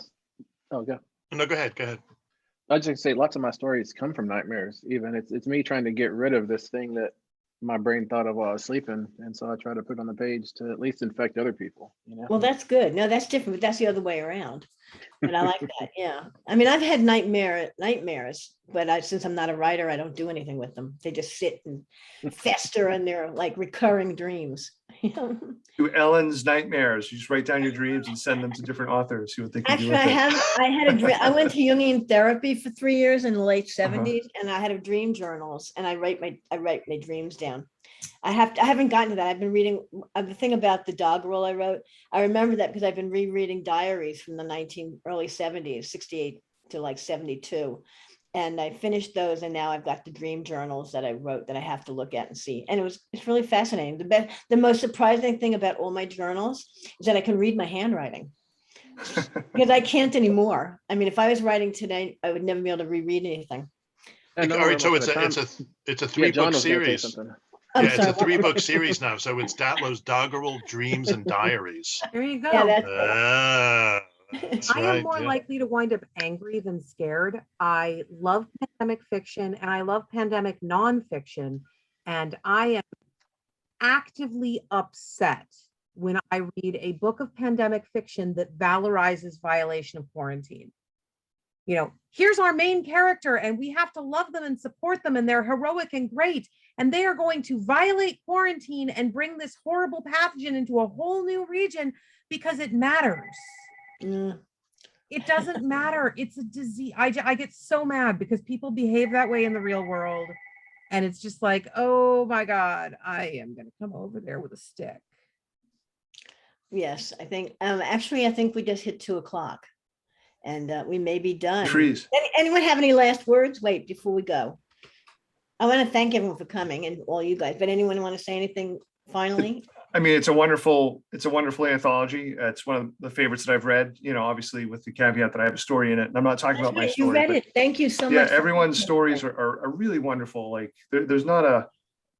oh, go. No, go ahead. I was just gonna say, lots of my stories come from nightmares. Even it's me trying to get rid of this thing that my brain thought of while I was sleeping, and so I try to put on the page to at least infect other people. Well, that's good. No, that's different, but that's the other way around. But I like that. Yeah. I mean, I've had nightmares, but since I'm not a writer, I don't do anything with them. They just sit and fester, and they're like recurring dreams. Do Ellen's nightmares. You just write down your dreams and send them to different authors. See what they can do Actually, with it. I had a dream. I went to Jungian therapy for 3 years in the late Uh-huh. 70s, and I had a dream journals, and I write my dreams down. I haven't gotten to that. I've been reading the thing about the doggerel I wrote. I remember that because I've been rereading diaries from the early 70s, 68 to like 72. And I finished those, and now I've got the dream journals that I wrote that I have to look at and see. And it's really fascinating. The most surprising thing about all my journals is that I can read my handwriting, because I can't anymore. I mean, if I was writing today, I would never be able to reread anything. And All right, so most of the time- it's a yeah, John 3-book was gonna say series. something. I'm Yeah, it's a sorry. 3-book series now. So it's Datlow's Doggerel, Dreams, and Diaries. There you go. Yeah, that's That's I am right, more yeah. likely to wind up angry than scared. I love pandemic fiction and I love pandemic nonfiction. And I am actively upset when I read a book of pandemic fiction that valorizes violation of quarantine. Here's our main character and we have to love them and support them and they're heroic and great. And they are going to violate quarantine and bring this horrible pathogen into a whole new region because it matters. Mm. It doesn't matter. It's a disease. I get so mad because people behave that way in the real world. And it's just like, oh my God, I am going to come over there with a stick. Yes, I think, actually, I think we just hit 2:00 and we may be done. Trees. Anyone have any last words? Wait, before we go. I want to thank everyone for coming and all you guys, but anyone want to say anything finally? I mean, it's a wonderful anthology. It's one of the favorites that I've read, obviously with the caveat that I have a story in it. And I'm not talking about my You story. read but it. Thank you so yeah, much. everyone's stories are really wonderful. Like there's not a,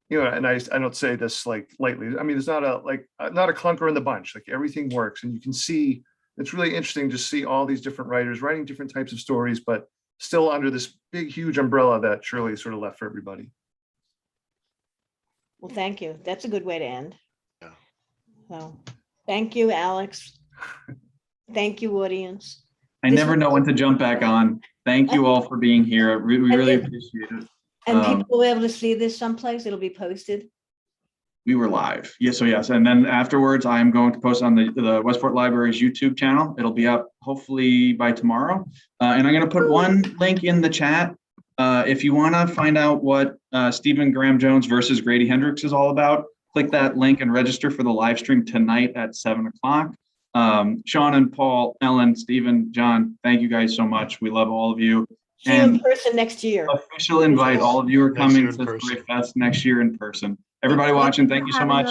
and I don't say this like lightly. I mean, there's not a clunker in the bunch. Like everything works, and you can see it's really interesting to see all these different writers writing different types of stories, but still under this big, huge umbrella that Shirley sort of left for everybody. Well, thank you. That's a good way to end. Yeah. So, thank you, Alex. Thank you, audience. I never know when to jump back on. Thank you all for being here. We really appreciate it. And people will be able to see this someplace. It'll be posted. We were live. Yes, so yes. And then afterwards, I'm going to post on the Westport Library's YouTube channel. It'll be up hopefully by tomorrow. And I'm going to put one link in the chat If you want to find out what Stephen Graham Jones versus Grady Hendrix is all about, click that link and register for the live stream tonight at 7 o'clock. Sean and Paul, Ellen, Stephen, John, thank you guys so much. We love all of you. See you in And person next year. official invite, all of you are Next coming year to in person. StoryFest next year in person. Everybody watching, thank you so much.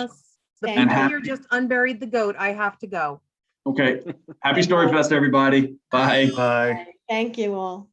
The Thank people you. here just unburied the goat. I have to go. Okay. Happy StoryFest, everybody. Bye. Bye. Thank you all.